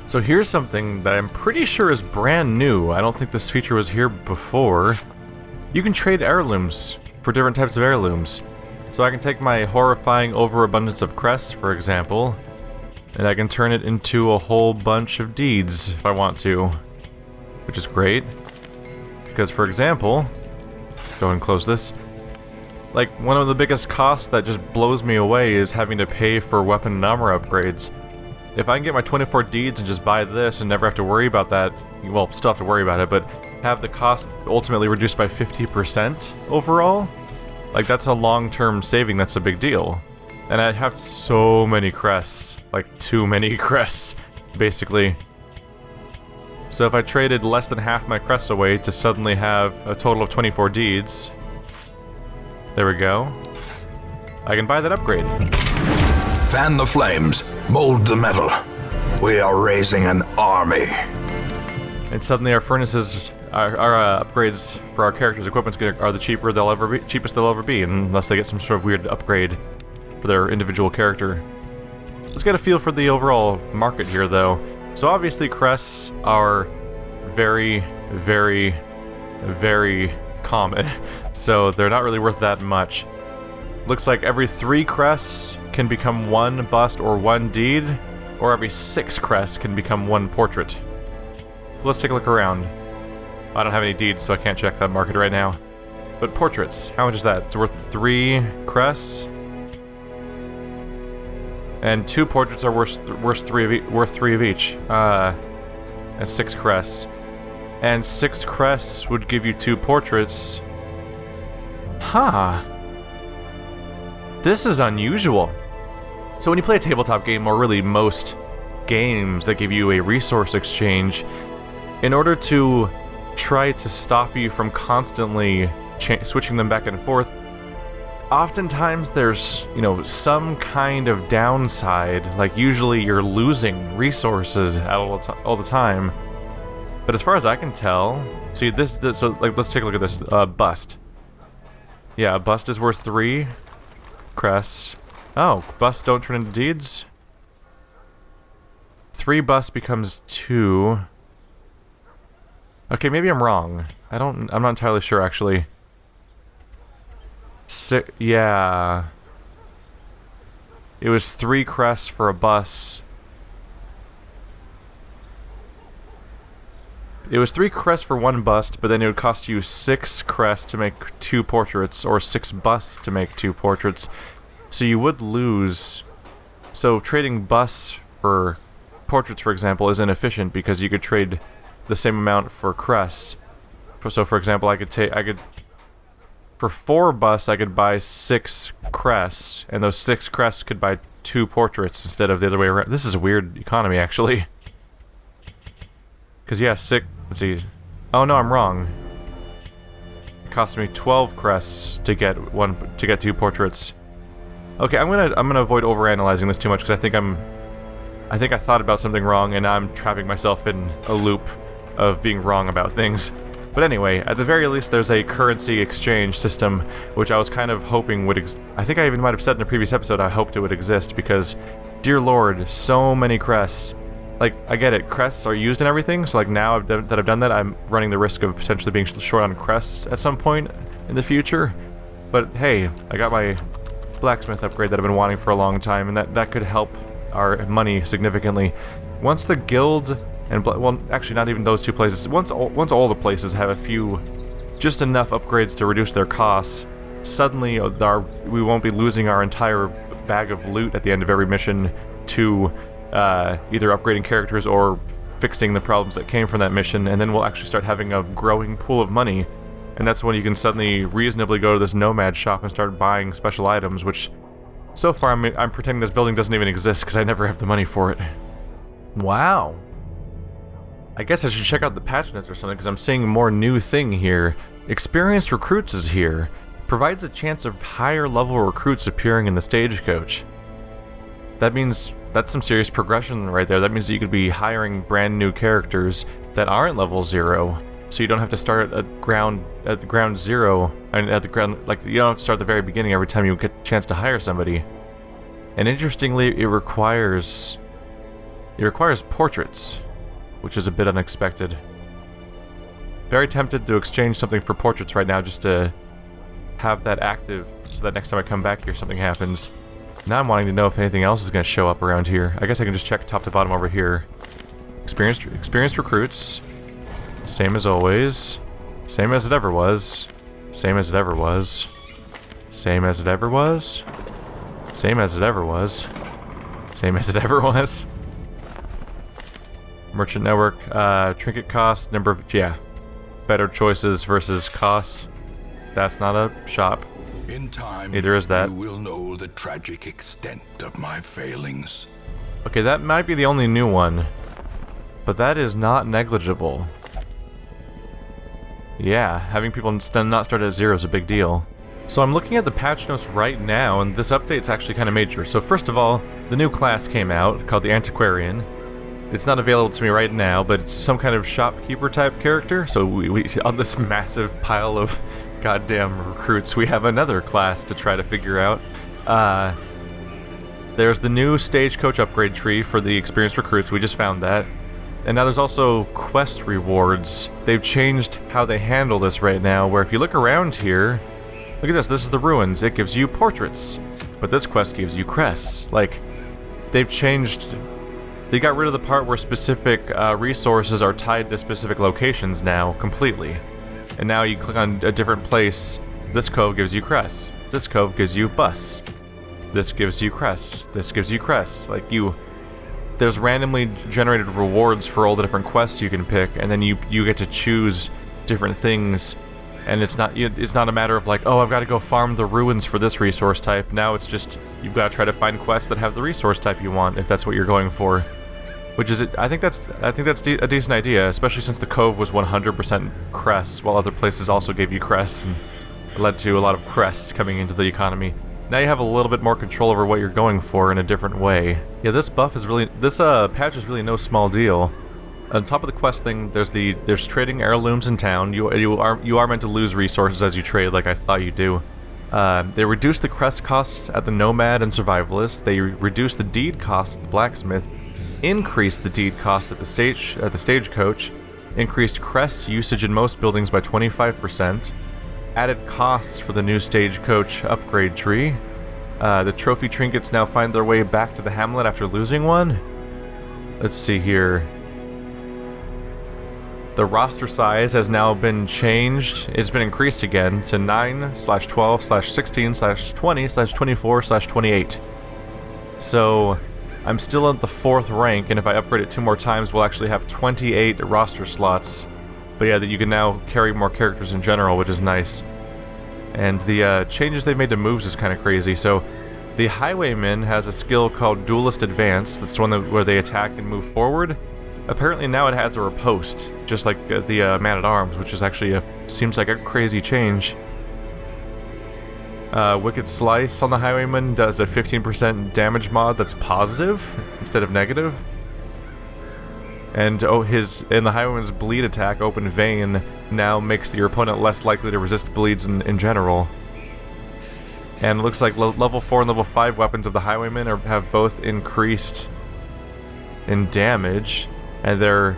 So here's something that I'm pretty sure is brand new. I don't think this feature was here before. You can trade heirlooms for different types of heirlooms. So I can take my horrifying overabundance of crests, for example, and I can turn it into a whole bunch of deeds if I want to, which is great. Because, for example, go and close this. Like, one of the biggest costs that just blows me away is having to pay for weapon and armor upgrades. If I can get my 24 deeds and just buy this and never have to worry about that, well, still have to worry about it, but have the cost ultimately reduced by 50% overall, like, that's a long-term saving. That's a big deal. And I have so many crests, like too many crests, basically. So if I traded less than half my crests away to suddenly have a total of 24 deeds, there we go, I can buy that upgrade. Fan the flames, mold the metal. We are raising an army. And suddenly our furnaces, our upgrades for our characters' equipment are the cheapest they'll ever be, unless they get some sort of weird upgrade for their individual character. Let's get a feel for the overall market here, though. So obviously crests are very, very, very common, so they're not really worth that much. Looks like every 3 crests can become 1 bust or 1 deed, or every 6 crests can become 1 portrait. Let's take a look around. I don't have any deeds, so I can't check that market right now. But portraits, how much is that? It's worth 3 crests. And 2 portraits are worth 3 of each. And 6 crests. And 6 crests would give you 2 portraits. Huh. This is unusual. So when you play a tabletop game, or really most games that give you a resource exchange, in order to try to stop you from constantly switching them back and forth, oftentimes there's, you know, some kind of downside. Like, usually you're losing resources all the time. But as far as I can tell, see this so like, let's take a look at this bust. Yeah, a bust is worth 3 crests. Oh, busts don't turn into deeds? 3 busts becomes 2. Okay, maybe I'm wrong. I'm not entirely sure, actually. Yeah. It was 3 crests for a bust. It was 3 crests for 1 bust, but then it would cost you 6 crests to make 2 portraits, or 6 busts to make 2 portraits. So you would lose. So trading busts for portraits, for example, is inefficient because you could trade the same amount for crests. So, for example, I could for 4 busts, I could buy 6 crests, and those 6 crests could buy 2 portraits instead of the other way around. This is a weird economy, actually. Because, yeah, 6... Let's see. Oh, no, I'm wrong. It cost me 12 crests to get 2 portraits. Okay, I'm gonna avoid overanalyzing this too much, because I think I thought about something wrong, and now I'm trapping myself in a loop of being wrong about things. But anyway, at the very least, there's a currency exchange system, which I was kind of hoping would I think I even might have said in a previous episode I hoped it would exist, because, dear lord, so many crests. Like, I get it, crests are used in everything, so like now that I've done that, I'm running the risk of potentially being short on crests at some point in the future. But hey, I got my blacksmith upgrade that I've been wanting for a long time, and that could help our money significantly. Once the guild and well, actually not even those 2 places. Once all the places have a few, just enough upgrades to reduce their costs, suddenly we won't be losing our entire bag of loot at the end of every mission to either upgrading characters or fixing the problems that came from that mission, and then we'll actually start having a growing pool of money. And that's when you can suddenly reasonably go to this nomad shop and start buying special items, which so far I'm pretending this building doesn't even exist because I never have the money for it. Wow. I guess I should check out the patch notes or something, because I'm seeing a more new thing here. Experienced recruits is here. Provides a chance of higher level recruits appearing in the stagecoach. That means that's some serious progression right there. That means that you could be hiring brand new characters that aren't level 0. So you don't have to start at ground 0, and at the ground, like, you don't have to start at the very beginning every time you get a chance to hire somebody. And interestingly, it requires It requires portraits, which is a bit unexpected. Very tempted to exchange something for portraits right now just to have that active so that next time I come back here something happens. Now I'm wanting to know if anything else is going to show up around here. I guess I can just check top to bottom over here. Experienced recruits. Same as always. Same as it ever was. Same as it ever was. Same as it ever was. Same as it ever was. Same as it ever was. Merchant network. Trinket cost. Number of... yeah. Better choices versus cost. That's not a shop. In time, neither is that. You will know the tragic extent of my failings. Okay, that might be the only new one. But that is not negligible. Yeah, having people not start at 0 is a big deal. So I'm looking at the patch notes right now, and this update's actually kind of major. So first of all, the new class came out, called the Antiquarian. It's not available to me right now, but it's some kind of shopkeeper type character. So we on this massive pile of goddamn recruits, we have another class to try to figure out. There's the new stagecoach upgrade tree for the experienced recruits. We just found that. And now there's also quest rewards. They've changed how they handle this right now, where if you look around here, look at this, this is the ruins. It gives you portraits, but this quest gives you crests. Like, they've changed... They got rid of the part where specific resources are tied to specific locations now, completely. And now you click on a different place, this cove gives you crests. This cove gives you bus. This gives you crests. This gives you crests. Like, there's randomly generated rewards for all the different quests you can pick, and then you get to choose different things. And it's not a matter of like, oh, I've got to go farm the ruins for this resource type. Now it's just, you've got to try to find quests that have the resource type you want, if that's what you're going for. Which is, I think that's a decent idea, especially since the Cove was 100% crests, while other places also gave you crests, and it led to a lot of crests coming into the economy. Now you have a little bit more control over what you're going for in a different way. Yeah, this buff is really, this patch is really no small deal. On top of the quest thing, there's trading heirlooms in town. You are meant to lose resources as you trade, like I thought you do. They reduce the crest costs at the nomad and survivalist. They reduce the deed cost at the blacksmith. Increased the deed cost at the stagecoach. Increased crest usage in most buildings by 25%. Added costs for the new stagecoach upgrade tree. The trophy trinkets now find their way back to the hamlet after losing one. Let's see here. The roster size has now been changed. It's been increased again to 9/12/16/20/24/28. So I'm still at the 4th rank, and if I upgrade it 2 more times, we'll actually have 28 roster slots. But yeah, that you can now carry more characters in general, which is nice. And the changes they've made to moves is kind of crazy. So the Highwayman has a skill called Duelist Advance. That's the one where they attack and move forward. Apparently now it has a riposte, just like the Man-at-Arms, which is actually seems like a crazy change. Wicked Slice on the Highwayman does a 15% damage mod that's positive instead of negative. And the Highwayman's bleed attack, Open Vein, now makes your opponent less likely to resist bleeds in general. And it looks like level 4 and level 5 weapons of the Highwayman have both increased in damage, and their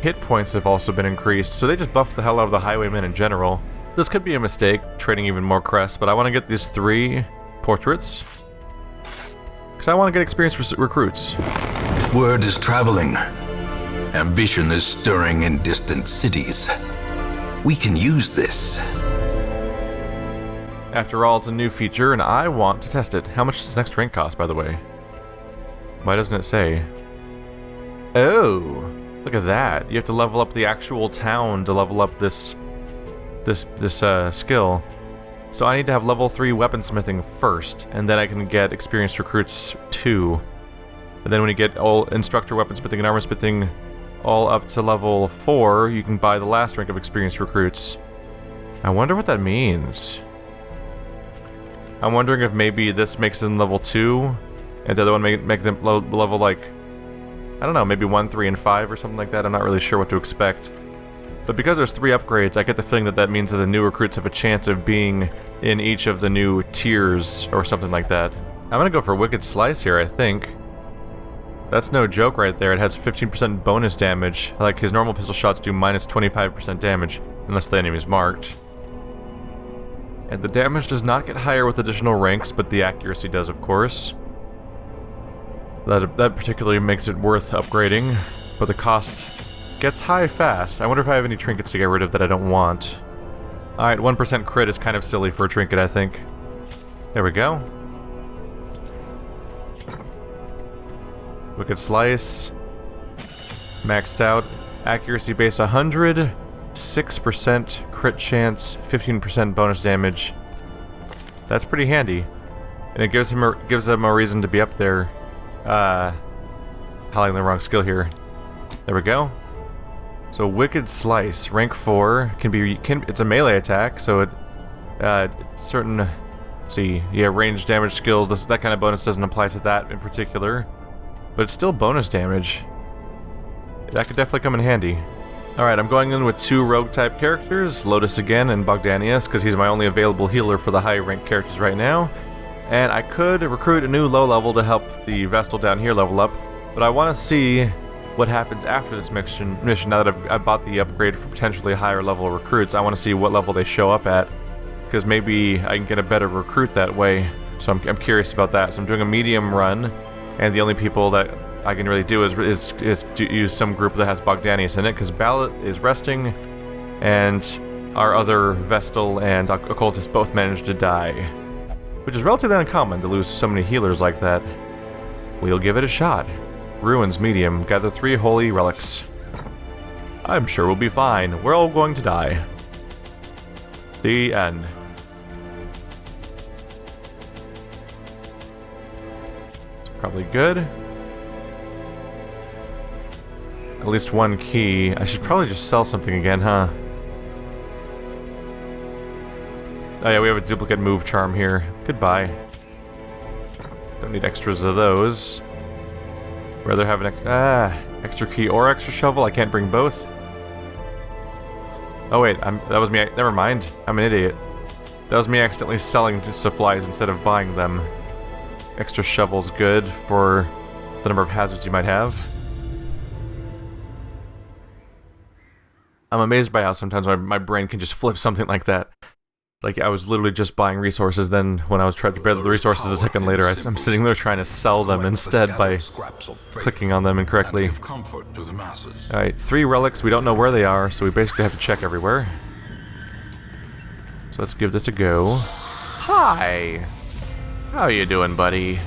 hit points have also been increased, so they just buffed the hell out of the Highwayman in general. This could be a mistake, trading even more crests, but I want to get these 3 portraits, because I want to get experienced recruits. Word is traveling. Ambition is stirring in distant cities. We can use this. After all, it's a new feature, and I want to test it. How much does this next rank cost, by the way? Why doesn't it say? Oh, look at that. You have to level up the actual town to level up this skill. So I need to have level 3 weaponsmithing first, and then I can get experienced recruits 2. And then when you get all instructor weaponsmithing and armorsmithing all up to level 4, you can buy the last rank of experienced recruits. I wonder what that means. I'm wondering if maybe this makes them level 2, and the other one make them level like, I don't know, maybe 1, 3, and 5 or something like that. I'm not really sure what to expect. But because there's 3 upgrades, I get the feeling that that means that the new recruits have a chance of being in each of the new tiers or something like that. I'm gonna go for Wicked Slice here, I think. That's no joke right there. It has 15% bonus damage. Like, his normal pistol shots do minus 25% damage, unless the enemy is marked. And the damage does not get higher with additional ranks, but the accuracy does, of course. That particularly makes it worth upgrading, but the cost gets high fast. I wonder if I have any trinkets to get rid of that I don't want. Alright, 1% crit is kind of silly for a trinket, I think. There we go. Wicked Slice. Maxed out. Accuracy base 100. 6% crit chance. 15% bonus damage. That's pretty handy. And it gives him a reason to be up there. Highlighting the wrong skill here. There we go. So Wicked Slice, rank 4, it's a melee attack, so it certain, let's see, yeah, range damage skills, that kind of bonus doesn't apply to that in particular, but it's still bonus damage. That could definitely come in handy. Alright, I'm going in with 2 rogue type characters, Lotus again and Bogdanius, because he's my only available healer for the high rank characters right now. And I could recruit a new low level to help the Vestal down here level up, but I want to see what happens after this mission now that I've bought the upgrade for potentially higher level recruits. I want to see what level they show up at, because maybe I can get a better recruit that way. So I'm curious about that. So I'm doing a medium run, and the only people that I can really do is use some group that has Bogdanius in it, because Ballard is resting, and our other Vestal and Occultist both managed to die. Which is relatively uncommon to lose so many healers like that. We'll give it a shot. Ruins medium. Gather 3 holy relics. I'm sure we'll be fine. We're all going to die. The end. It's probably good. At least 1 key. I should probably just sell something again, huh? Oh yeah, we have a duplicate move charm here. Goodbye. Don't need extras of those. Rather have an extra key or extra shovel. I can't bring both. Oh wait, that was me. Never mind. I'm an idiot. That was me accidentally selling supplies instead of buying them. Extra shovel's good for the number of hazards you might have. I'm amazed by how sometimes my brain can just flip something like that. Like, I was literally just buying resources, then when I was trying to build the resources a second later, I'm sitting there trying to sell them instead by clicking on them incorrectly. Alright, 3 relics, we don't know where they are, so we basically have to check everywhere. So let's give this a go. Hi! How you doing, buddy?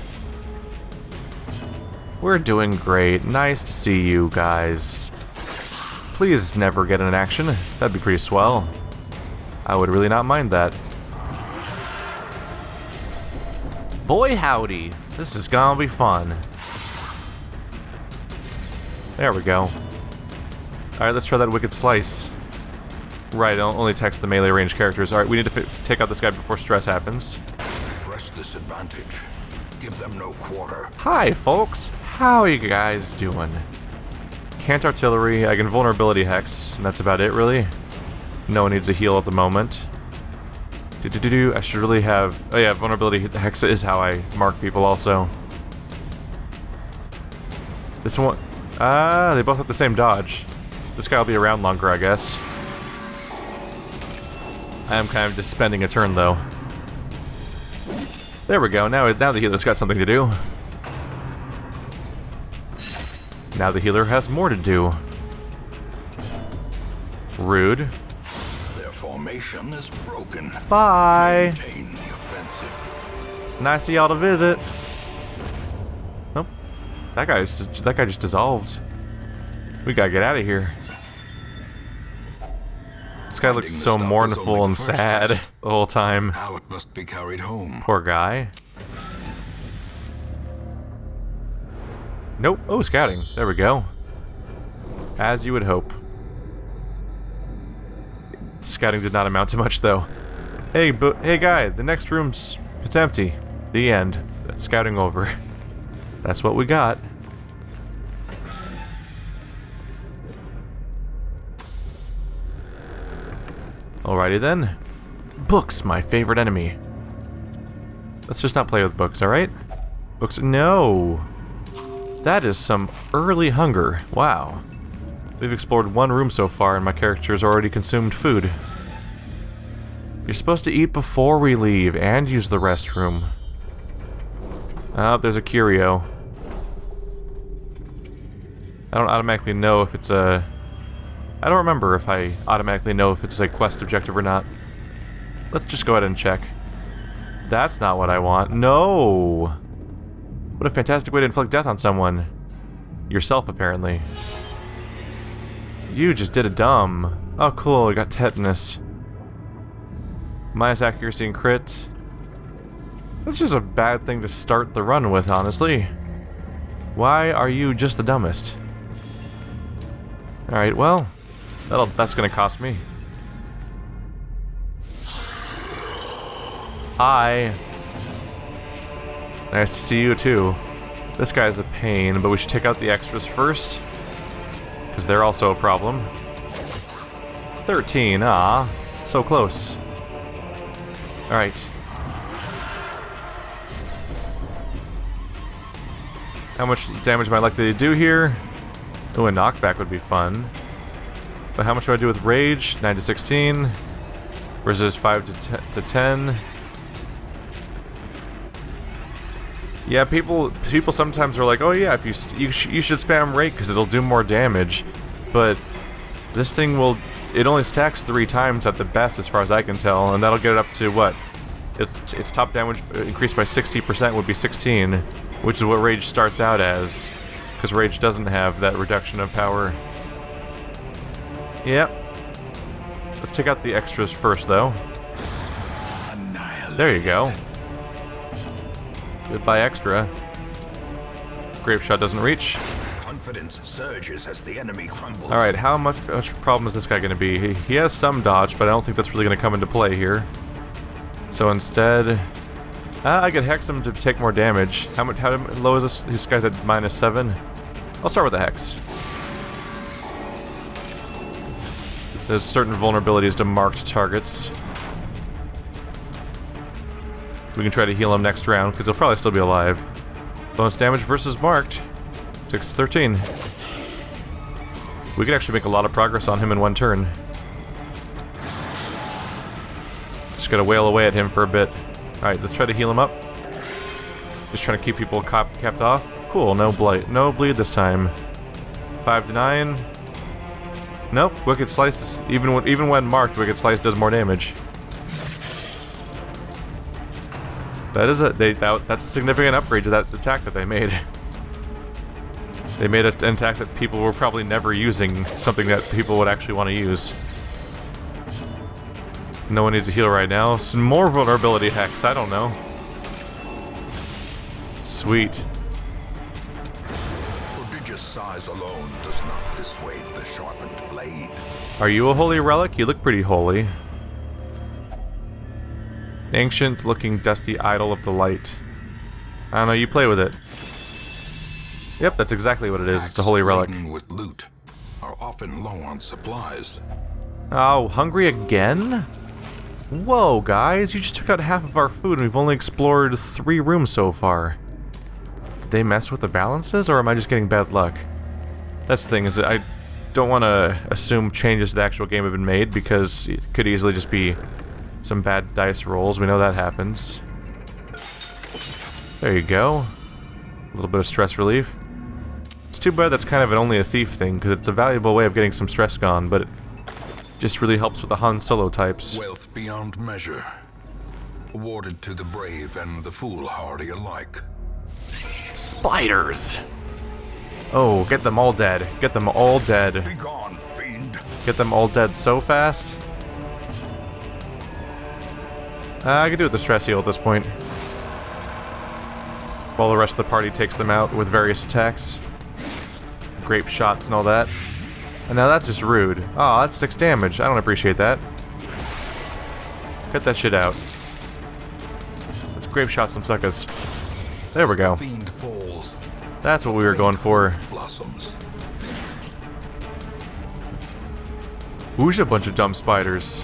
We're doing great. Nice to see you guys. Please never get in action. That'd be pretty swell. I would really not mind that. Boy howdy, this is gonna be fun. There we go. Alright, let's try that Wicked Slice. Right, it only attacks the melee range characters. Alright, we need to take out this guy before stress happens. Press this advantage. Give them no quarter. Hi, folks. How are you guys doing? Can't artillery, I can vulnerability hex, and that's about it, really. No one needs a heal at the moment. I should really have... Oh yeah, vulnerability hex is how I mark people also. This one... they both have the same dodge. This guy will be around longer, I guess. I am kind of just spending a turn, though. There we go, now the healer's got something to do. Now the healer has more to do. Rude. Formation is broken. Bye. Maintain the offensive. Nice of y'all to visit. Nope. That guy just dissolved. We gotta get out of here. This guy looks so mournful and sad the whole time. Now it must be carried home. Poor guy. Nope. Oh, scouting. There we go. As you would hope. Scouting did not amount to much, though. Hey guy, the next room's... it's empty. The end. Scouting over. That's what we got. Alrighty then. Books, my favorite enemy. Let's just not play with books, alright? Books... no! That is some early hunger. Wow. We've explored one room so far and my character's already consumed food. You're supposed to eat before we leave and use the restroom. Oh, there's a curio. I don't automatically know if it's a... I don't remember if I automatically know if it's a quest objective or not. Let's just go ahead and check. That's not what I want. No! What a fantastic way to inflict death on someone. Yourself, apparently. You just did a dumb. Oh, cool, we got tetanus. Minus accuracy and crit. That's just a bad thing to start the run with, honestly. Why are you just the dumbest? Alright, well, that's gonna cost me. Hi. Nice to see you too. This guy's a pain, but we should take out the extras first, because they're also a problem. 13, so close. Alright. How much damage am I likely to do here? Oh, a knockback would be fun. But how much do I do with rage? 9 to 16. Resist 5 to 10. Yeah, people sometimes are like, oh yeah, if you should spam rage because it'll do more damage. But this thing it only stacks 3 times at the best, as far as I can tell, and that'll get it up to what? Its top damage increased by 60% would be 16, which is what rage starts out as, because rage doesn't have that reduction of power. Yep. Let's take out the extras first, though. There you go. Goodbye, extra. Grape shot doesn't reach. Confidence surges as the enemy crumbles. Alright, how much problem is this guy going to be? He has some dodge, but I don't think that's really going to come into play here. So instead, I could hex him to take more damage. How low is this? This guy's at -7. I'll start with the hex. It says certain vulnerabilities to marked targets. We can try to heal him next round, because he'll probably still be alive. Bonus damage versus marked. 6 to 13. We could actually make a lot of progress on him in one turn. Just gotta wail away at him for a bit. Alright, let's try to heal him up. Just trying to keep people capped off. Cool, no blight. No bleed this time. 5 to 9. Nope, Wicked Slice, even when marked, Wicked Slice does more damage. That's a significant upgrade to that attack that they made. They made an attack that people were probably never using, something that people would actually want to use. No one needs a heal right now. Some more vulnerability hex, I don't know. Sweet. Prodigious size alone does not dissuade the sharpened blade. Are you a holy relic? You look pretty holy. Ancient looking dusty idol of the light. I don't know, you play with it. Yep, that's exactly what it is. It's a holy relic. With loot are often low on supplies. Oh, hungry again? Whoa, guys, you just took out half of our food and we've only explored 3 rooms so far. Did they mess with the balances, or am I just getting bad luck? That's the thing, is that I don't want to assume changes to the actual game have been made, because it could easily just be some bad dice rolls. We know that happens. There you go. A little bit of stress relief. It's too bad that's kind of only a thief thing, because it's a valuable way of getting some stress gone, but it just really helps with the Han Solo types. Wealth beyond measure, awarded to the brave and the foolhardy alike. Spiders! Oh, get them all dead. Get them all dead. Be gone, fiend. Get them all dead so fast. I can do with the stress heal at this point. While the rest of the party takes them out with various attacks. Grape shots and all that. And now that's just rude. Oh, that's 6 damage. I don't appreciate that. Cut that shit out. Let's grape shot some suckers. There we go. That's what we were going for. Blossoms. Whoosh, a bunch of dumb spiders.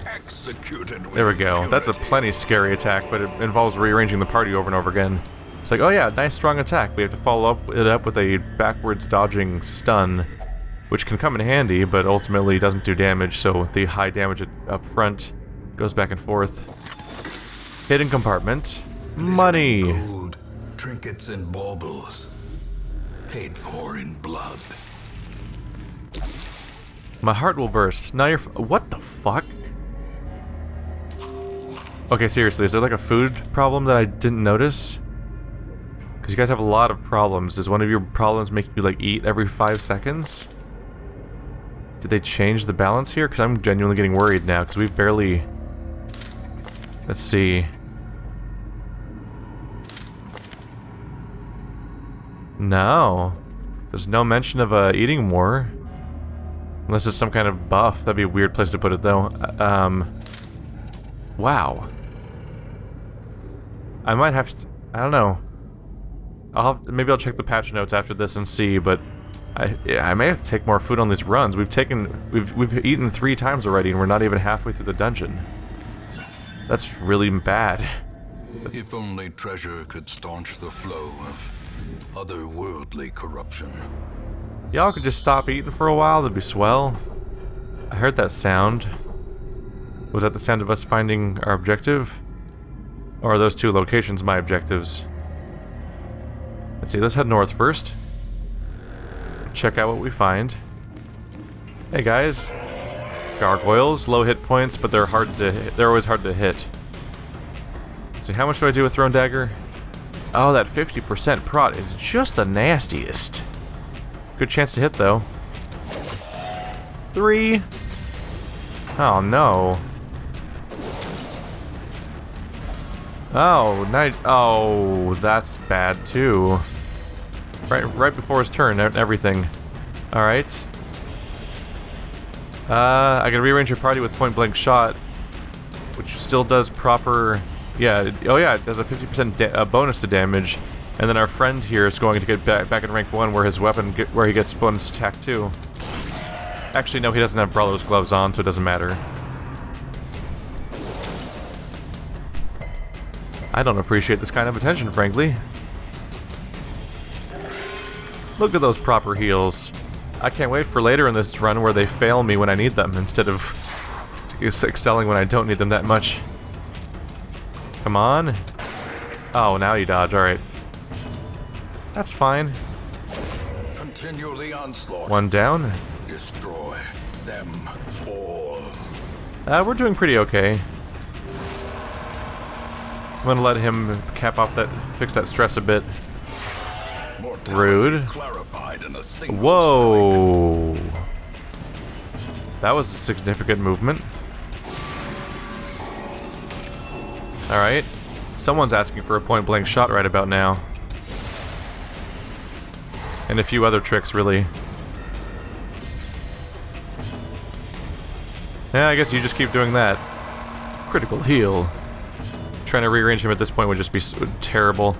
Executed with There we go. That's a impunity. plenty scary attack, but it involves rearranging the party over and over again. It's like, oh yeah, nice strong attack. We have to follow it up with a backwards dodging stun, which can come in handy, but ultimately doesn't do damage, so the high damage up front goes back and forth. Hidden compartment. Money! Gold, trinkets and baubles. Paid for in blood. My heart will burst. Now you're what the fuck? Okay, seriously, is there like a food problem that I didn't notice? Because you guys have a lot of problems. Does one of your problems make you, like, eat every 5 seconds? Did they change the balance here? Because I'm genuinely getting worried now, because we've barely... Let's see. No. There's no mention of eating more. Unless it's some kind of buff. That'd be a weird place to put it, though. Wow. I might have to... I don't know. Maybe I'll check the patch notes after this and see, but I may have to take more food on these runs. We've eaten 3 times already, and we're not even halfway through the dungeon. That's really bad. If only treasure could staunch the flow of otherworldly corruption. Y'all could just stop eating for a while, that'd be swell. I heard that sound. Was that the sound of us finding our objective? Or are those 2 locations my objectives? Let's see, let's head north first. Check out what we find. Hey guys. Gargoyles, low hit points, but they're always hard to hit. Let's see, how much do I do with Thrown Dagger? Oh, that 50% prot is just the nastiest. Good chance to hit, though. 3. Oh, no. Oh, nice. Oh, that's bad, too. Right before his turn and everything. Alright. I can rearrange your party with point-blank shot, which still does proper... Yeah, oh yeah, it does a 50% bonus to damage, and then our friend here is going to get back in rank 1 where his weapon, where he gets bonus attack too. Actually, no, he doesn't have Brawler's gloves on, so it doesn't matter. I don't appreciate this kind of attention, frankly. Look at those proper heals. I can't wait for later in this run where they fail me when I need them, instead of excelling when I don't need them that much. Come on. Oh, now you dodge, alright. That's fine. Continue the onslaught. 1 down. Destroy them all. We're doing pretty okay. I'm gonna let him cap off that, fix that stress a bit. Rude. Whoa. That was a significant movement. Alright. Someone's asking for a point-blank shot right about now. And a few other tricks, really. Yeah, I guess you just keep doing that. Critical heal. Trying to rearrange him at this point would just be terrible.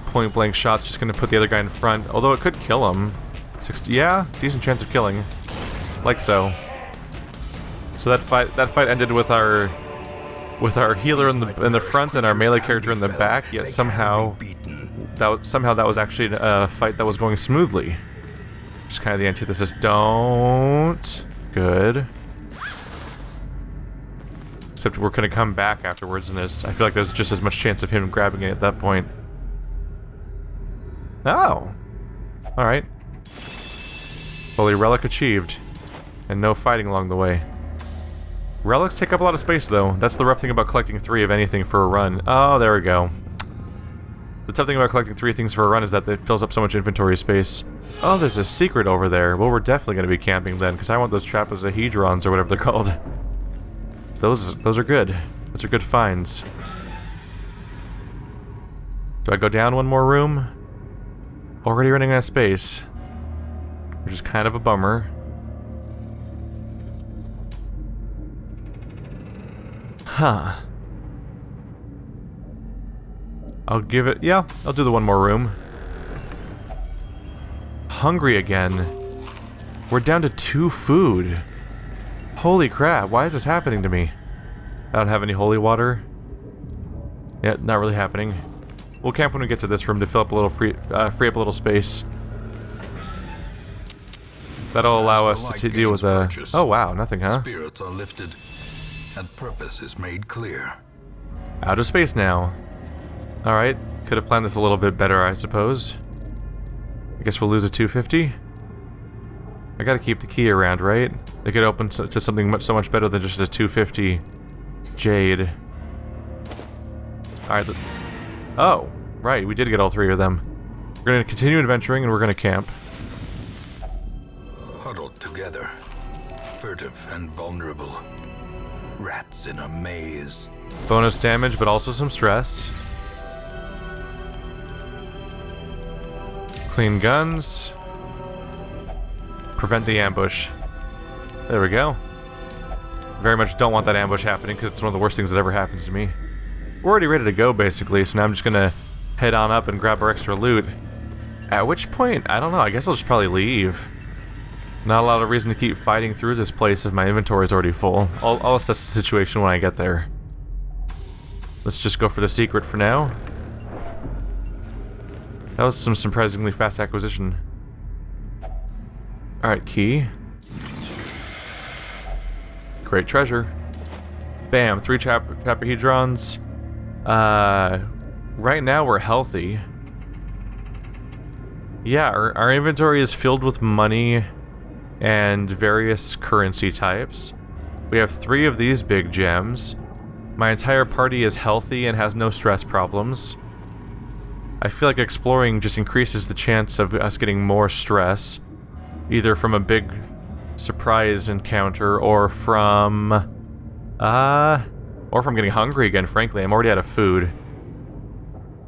Point-blank shot's just gonna put the other guy in front, although it could kill him. 60, yeah, decent chance of killing. Like so. So that fight ended with our healer in the front and our melee character in the back, yet somehow that was actually a fight that was going smoothly. Just kind of the antithesis. Don't. Good. Except we're gonna come back afterwards, and I feel like there's just as much chance of him grabbing it at that point. Oh! Alright. Holy relic achieved. And no fighting along the way. Relics take up a lot of space, though. That's the rough thing about collecting 3 of anything for a run. Oh, there we go. The tough thing about collecting 3 things for a run is that it fills up so much inventory space. Oh, there's a secret over there. Well, we're definitely going to be camping then, because I want those trapezohedrons or whatever they're called. So those are good. Those are good finds. Do I go down 1 more room? Already running out of space. Which is kind of a bummer. Huh. I'll give it... Yeah, I'll do the 1 more room. Hungry again. We're down to 2 food. Holy crap, why is this happening to me? I don't have any holy water. Yeah, not really happening. We'll camp when we get to this room to fill up a little free up a little space. That'll allow us to deal with the... Oh wow, nothing, huh? Spirits are lifted, and purpose is made clear. Out of space now. Alright, could have planned this a little bit better, I suppose. I guess we'll lose a 250. I gotta keep the key around, right? It could open to something so much better than just a 250 jade. Alright. Oh, right, we did get all three of them. We're gonna continue adventuring and we're gonna camp. Huddled together, furtive and vulnerable. Rats in a maze. Bonus damage, but also some stress. Clean guns. Prevent the ambush. There we go. Very much don't want that ambush happening because it's one of the worst things that ever happens to me. We're already ready to go, basically, so now I'm just gonna head on up and grab our extra loot. At which point, I don't know, I guess I'll just probably leave. Not a lot of reason to keep fighting through this place if my inventory is already full. I'll assess the situation when I get there. Let's just go for the secret for now. That was some surprisingly fast acquisition. Alright, key. Great treasure. Bam, 3 Chapahedrons. Right now we're healthy. Yeah, our inventory is filled with money and various currency types. We have 3 of these big gems. My entire party is healthy and has no stress problems. I feel like exploring just increases the chance of us getting more stress, either from a big surprise encounter or from getting hungry again, frankly. I'm already out of food.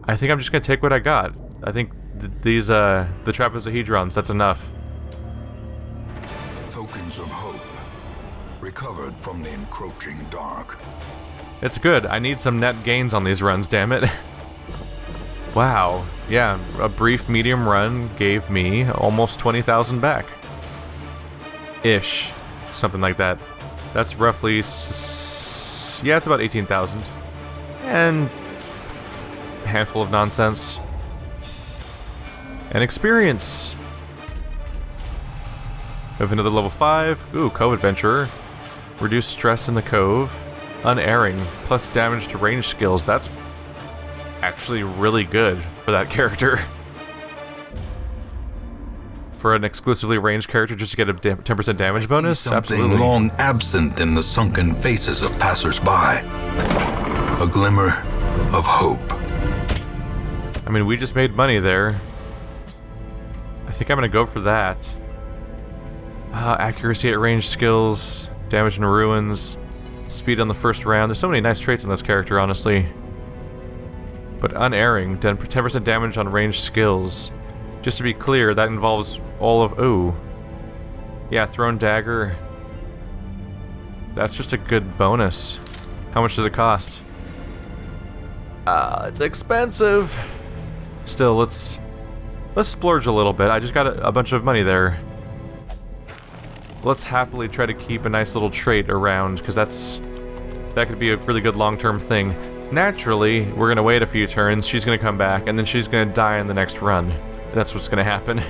I think I'm just gonna take what I got. I think these the Trapezohedrons, that's enough. Tokens of hope, recovered from the encroaching dark. It's good. I need some net gains on these runs, damn it. Wow. Yeah, a brief medium run gave me almost 20,000 back. Ish. Something like that. That's roughly... yeah, it's about 18,000. And... a handful of nonsense. And experience! We have another level 5. Ooh, Cove Adventurer. Reduce stress in the Cove. Unerring. Plus damage to range skills. That's actually really good for that character. For an exclusively ranged character just to get a 10% damage bonus? Something Absolutely. long absent in the sunken faces of passers-by. A glimmer of hope. I mean, we just made money there. I think I'm gonna go for that. Accuracy at range skills, damage in ruins, speed on the first round. There's so many nice traits in this character, honestly. But unerring, 10% damage on ranged skills. Just to be clear, that involves all of... ooh. Yeah, thrown dagger. That's just a good bonus. How much does it cost? It's expensive. Still, let's splurge a little bit. I just got a bunch of money there. Let's happily try to keep a nice little trait around, because that could be a really good long-term thing. Naturally, we're gonna wait a few turns, she's gonna come back, and then she's gonna die in the next run. That's what's gonna happen.